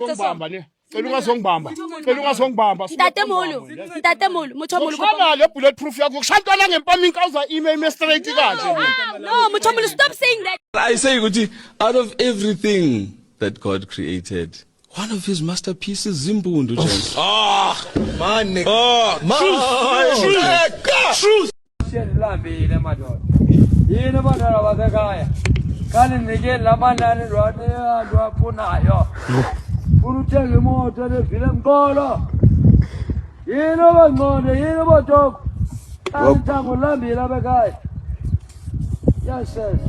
Ngibamba ne. Cela ungasongibamba. Cela ungasongibamba. Ntatemolo, muthomolo. Shana le bulletproof yakho. Kushantwana ngempama inkawuza email straight kanje. No, muthomolo, stop saying that. I say ukuthi out of everything that God created, one of his masterpieces Zimbundu James. Man, nigga. Truth. Lambile madoda yini badala basekhaya kani nike lamanani lwafunayo unuthenga imoto levile mqolo yini obangqonde yini botoko kantango lambile abekhaya yases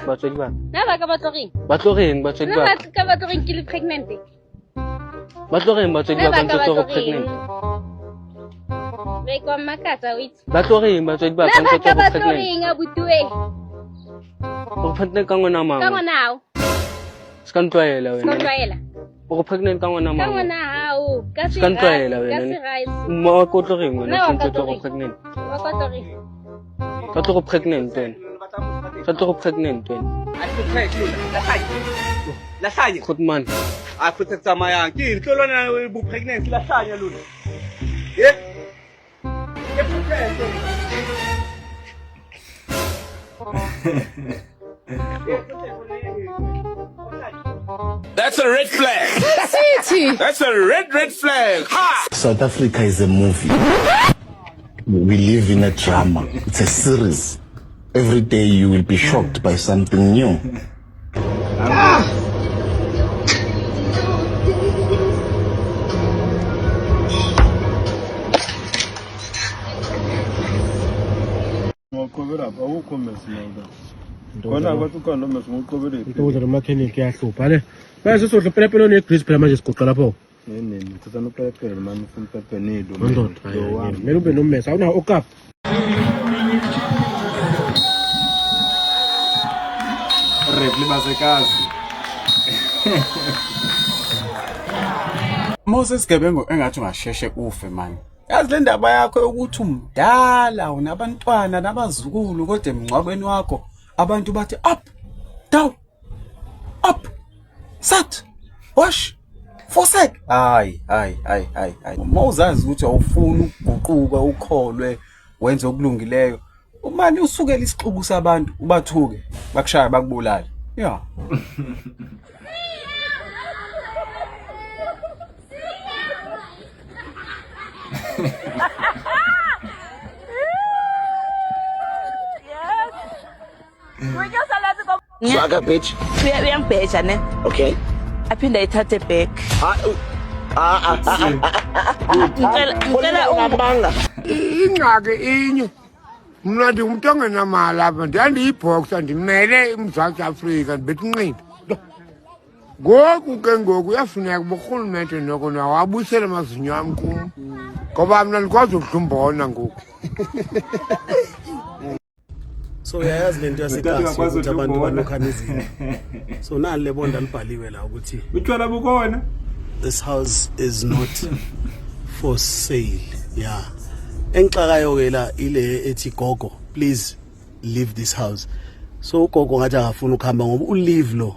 Batswadi ba. Na ba ka batlogeng? Batlogeng batswadi ba. Na ba ka batlogeng ke le pregnant. Batlogeng batswadi ba ka ntse pregnant. Be kwa makatsa wit. Batlogeng batswadi ba ka ntse pregnant. Batlogeng abutuwe. O pregnant ka ngwana mang? Ka ngwana hao. Ska ntwaela wena. Ska ntwaela. O pregnant ka ngwana mang? Ka ngwana hao. Ka se. Ska ntwaela wena. Ka se rice. Mo wa kotlogeng wena ntse pregnant. Wa kotlogeng. Ka tlo pregnant wena. Ka tlo pregnant wena. Lahlanya. Khotman. A phutha tsamayang. Ke ntlo lona bu pregnancy lahlanya lona. Ye? Ke pregnant. That's a red flag. That's a red flag. Ha! South Africa is a movie. We live in a drama. It's a series. Every day you will be shocked by something new. Moses Gebengu engathi ungasheshe ufe manje. Yazi le ndaba yakho ukuthi umdala unabantwana nabazukulu kodwa emngcwabeni wakho abantu bathi up down up sat wash forsake. Hayi Moses ukuthi awufuni ukuguquka ukholwe wenze okulungileyo. Umani usukela isixuku sabantu ubathuke bakushaya bakubulala. Yeah. Swagger bitch. Uyangibheja ne? Okay. Aphinda ithathe back. Ngicela ungabanga. Ingxaki inye. Mina ndingumuntu ongenamali apha ndiyandiyibhoxa ndimele uMzantsi Afrika ndibethi unqindi. Ngoku ke ngoku uyafuneka uba urhulumente noko nawo abuyisele amazinyo am kum ngoba mna ndikwazi ukudla umbona ngoku. So yayazi lento yasekhasi ukuthi abantu banokhana izinto. So nali lebonda libhaliwe la ukuthi utshwala bukona. This house is not for sale. Yeah. Engixakayo ke la ile ethi gogo, please leave this house. So ugogo ngathi akafuna ukuhamba ngoba uleave lo.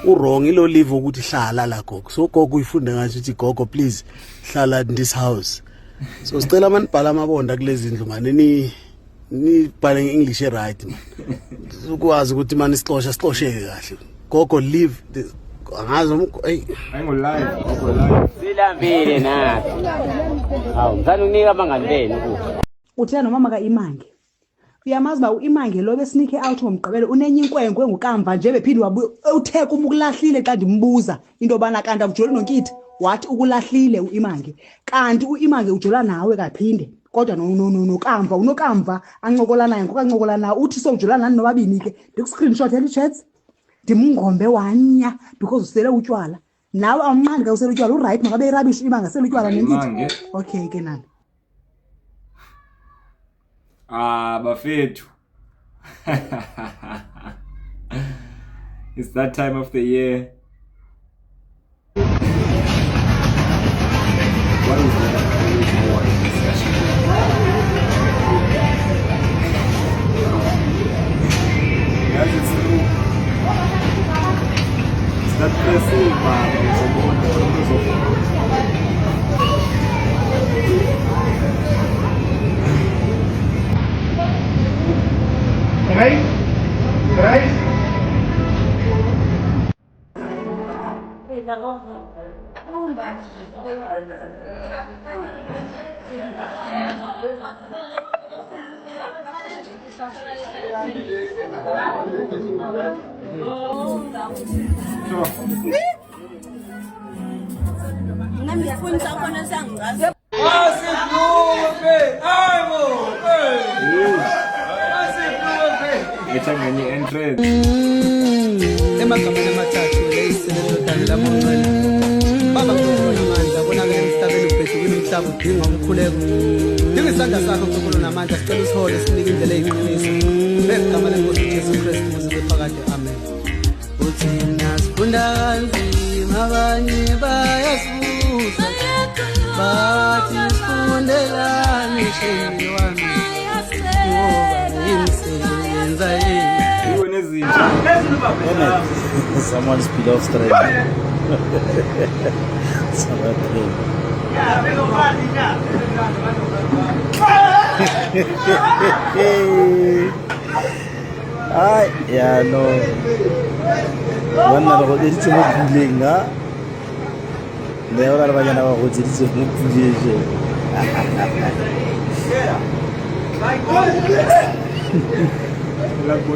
Wrong ilo leave ukuthi hlala la gogo. So gogo uyifunde ngathi uthi gogo please hlala in this house. So sicela manibhala amabonda kulezi ndlu manje ni bhala ngeEnglish right man. Ukwazi ukuthi manje sixosheke kahle. Gogo leave angazi ayingolive Silambile nathi. Hawu ngizani unika abangandeni kufa. Uthela nomama kaImange. Uyamazi ba uImange lo besinike out ngomgqibelo unenye inkwenkwe ngokamva nje bephindi wabuye utheka umukulahlile xa ndimbuza into bana kanti akujoli nonkithi wathi ukulahlile uImange kanti uImange ujola nawe kaphinde kodwa nokamva unokamva ancokola naye ngokancokola na uthi sokujolana nani nobabini ke ndiku screenshot eli chats ndimngombe wanya because usele utywala nawe awumnqandi ka usele utywala uright makabe rubbish imanga sele utywala nenkithi okay ke nani bafethu. It's that time of the year. What is that? Guys, it's true. It's that person, man. Right? Any entrance. Emagameni amathathu leyisele lodane labonqele baba ngamandla bonakele emhlabeni ubhekile imihlaba udinga umkhuleko dinga isandla sakho sokulo namandla sicela usihole sinike indlela eyiqiniso ngegama lenkosi uJesu Kristu uzibe phakade amen uthi nasifunda kanzima abanye bayasibuza bathi sifundelani sheni wami ngoba imsebenza Someone's speed off straight. Yeah, no. One of the it's not feeling, huh? They are going to go to this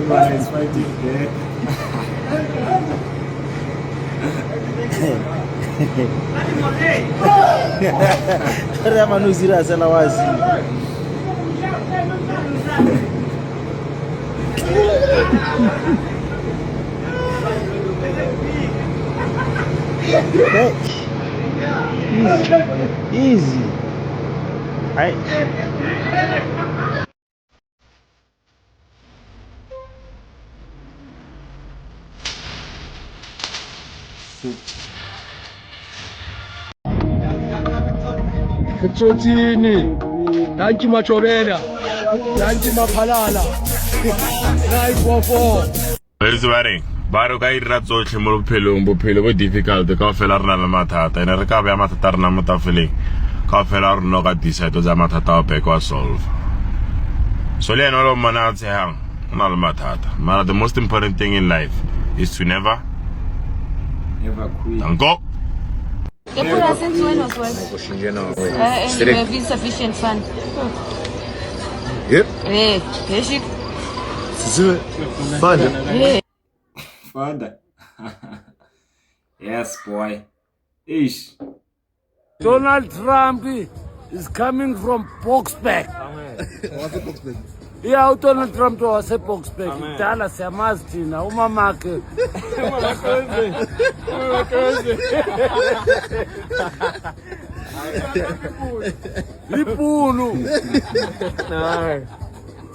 One is fighting there. Easy. Right. Ketsotini, Nanti Machorena, Nanti Mapalala, 944. Where's the wedding? Baro ka irra tsotlhe mo bophelo bo difficult ka fela rena le mathata ene re ka ba mathata rena mo tafeleng ka fela re no ka decide tsa mathata o pekwa solve so le no lo mana tsehang ona le mathata mara the most important thing in life is to never quit. Go. Since when was work? And you have insufficient fund. Yep. Hey, Heshik. Father. Hey. Father. Yes, boy. Ish. Donald Trump is coming from Boxback. Yeah, Donald Trump was a Boxback. Dallas, Yamastina, Umamake. Lipulu.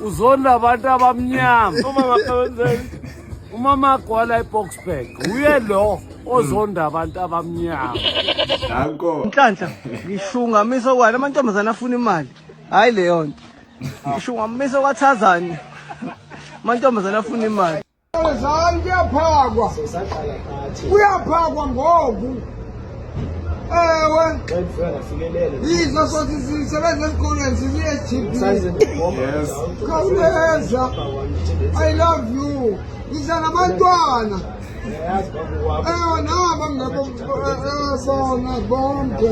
Uzonda abantu abamnyama. Umama kwala iBoxback. Uye lo ozonda abantu abamnyama. Danko. Nhlanhla ngishungamisa kwani amantombazana afuna imali. Hayi leyo nto. Ngishungamisa kwaThazani. Amantombazana afuna imali. Uzani kuyaphakwa. Kuyaphakwa ngoku. Ewe. Yizo sothi sisebenza esikoleni siye-TP. Yes. Khawuleza. I love you. Ngisa nabantwana. Naba ngabona bonke.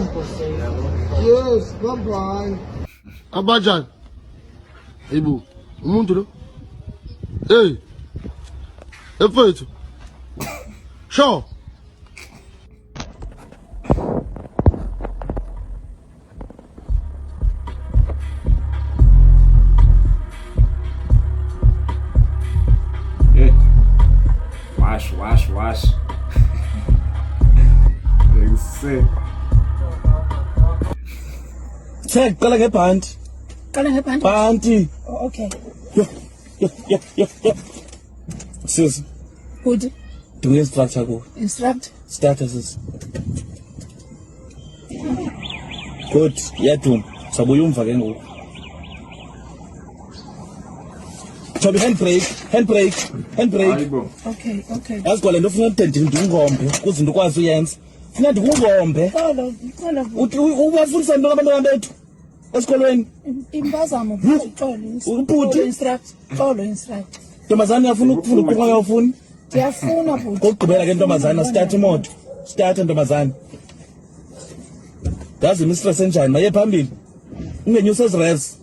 Yes, bye-bye. Abajani. Hayibo, umuntu lo. Hey. Efethu. Sure. Wash. Sick. Check, qala ngebhanti. Bhanti. Oh, okay. Yo. Sis. Good. Do we instructor go? Instruct. Statuses. Good. Yadum. Sabuya umva ke ngoku. Chobi handbrake. Okay. Yazi kwale nto ufuna ndingombe ukuze into ukwazi uyenza. Funa ndikungombe. Ubafundisa into abantu bethu esikolweni. Impazamo ubhuti instruct. Ntombazana uyafuna ukuqhuba uyafuna? Ndiyafuna bhuti. Kokugqibela ke ntombazana start imoto. Start ntombazana. Yazi mistress enjani maye phambili. Ungenyusa ezirevs.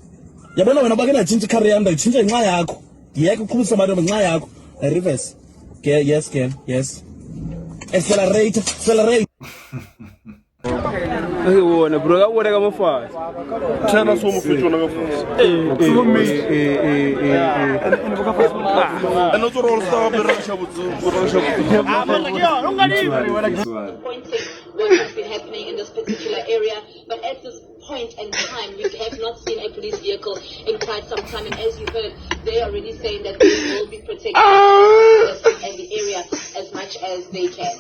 Yabona wena bake ndatshintsha icareer yami ndayitshintsha ngenxa yakho. Ngiyeke ukukhulisa abantu ngenxa yakho. Reverse. Yes. Accelerate. Wona bro kabona kamafasi. Thena somo fethu na mafasi. Another roll stop the rush What has been happening in this particular area, but at this point in time, we have not seen a police vehicle in quite some time, and as you heard, they are already saying that they will be protecting the area as much as they can.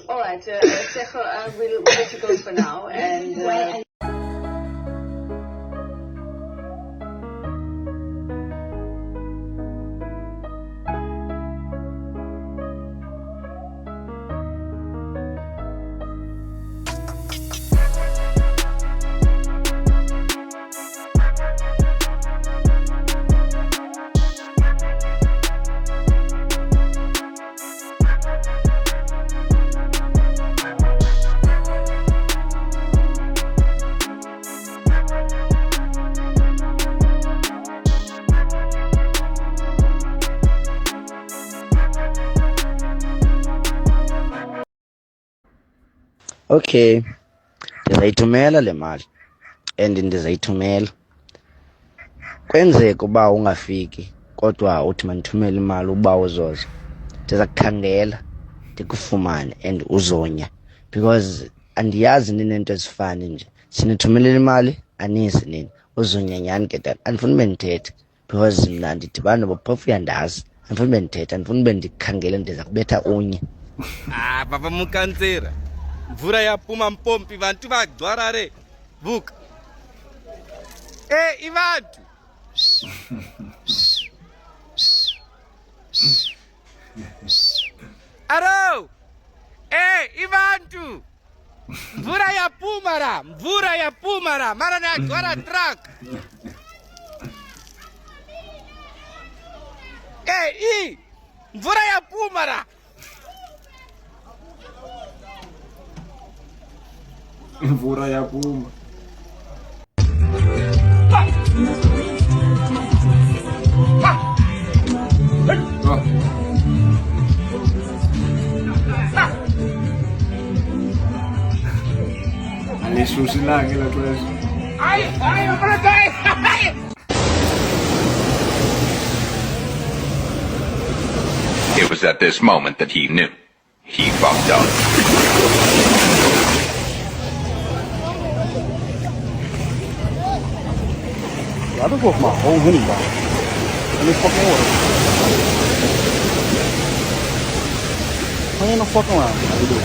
All right, Secho, we'll let you go for now, and. Okay, ndizayithumela le mali and ndizayithumela. Kwenzeka uba ungafiki kodwa uthi mandithumele imali uba uzoza. Ndiza kukhangela ndikufumane and uzonya because andiyazi ninento ezifani nje. Sinithumelela imali anizi nini. Uzonya nyani ke dad. Andifuni bendithethe because mna ndidibana nobaphofu yandazi. Andifuni bendithethe, andifuni bendikhangele ndiza kubetha unye. Baba mukansera. Mvura yapuma mpompi vantu vagcwara re. Vuka. Ivantu. Aro. Ivantu. Mvura yapuma ra. Mara na agcwara truck. Mvura yapuma ra. Mvura yapuma. Alishusha ilanga ela xesha. It was at this moment that he knew. He fucked up. Ja, dat wordt maar gewoon hunningbaan. En dit is fucking oor. Ga je nog fucking aan? Ja, die doe ik.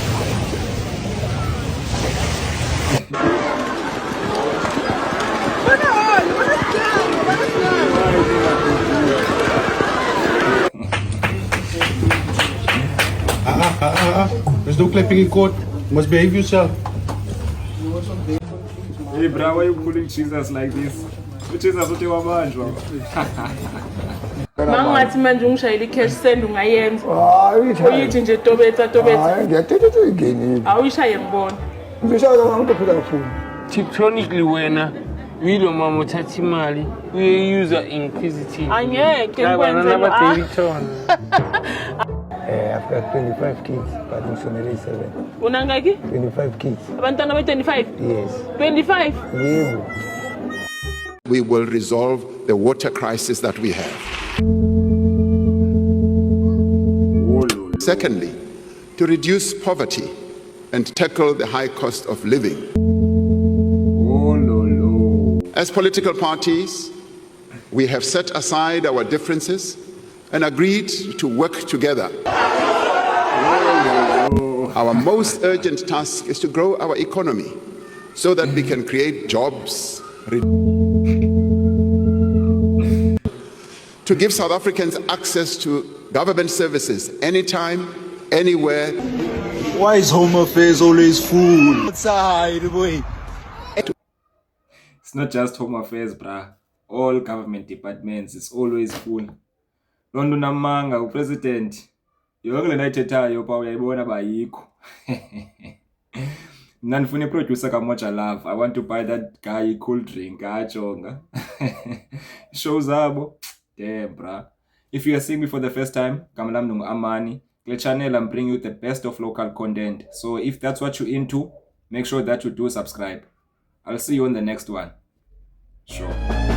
There's no clipping in court. You must behave yourself. Hey bro, why are you pulling Jesus like this? Jesus uthi wabanjwa. Mangathi manje ungishayela icash send ungayenza. Uyithi nje tobetha. Hayi ngiyathetha uyingenile. Awuyishaye ngibona. Ngishaya ngabantu phela kakhulu. Tiptonically wena uyilo mama uthatha imali uye-user inquisitive. Angeke ngikwenze I've got 25 kids, but ngisonele 7. Unangaki? 25 kids. Abantwana be-25? Yes. 25? Yebo. We will resolve the water crisis that we have. Secondly, to reduce poverty and tackle the high cost of living. As political parties, we have set aside our differences and agreed to work together. Our most urgent task is to grow our economy so that we can create jobs, to give South Africans access to government services anytime, anywhere. Why is Home Affairs always full? Outside, boy. It's not just Home Affairs, bruh. All government departments is always full. Londo namanga upresident. Yonke lena ithethayo pa uyayibona bayikho. Mina ndifuna iproducer kaMoja Love. I want to buy that guy a cool drink, ajonga. Shows zabo. Damn, bruh. If you are seeing me for the first time, Kamalam Nung Amani. The channel I'm bringing you the best of local content. So if that's what you're into, make sure that you do subscribe. I'll see you on the next one. Sure.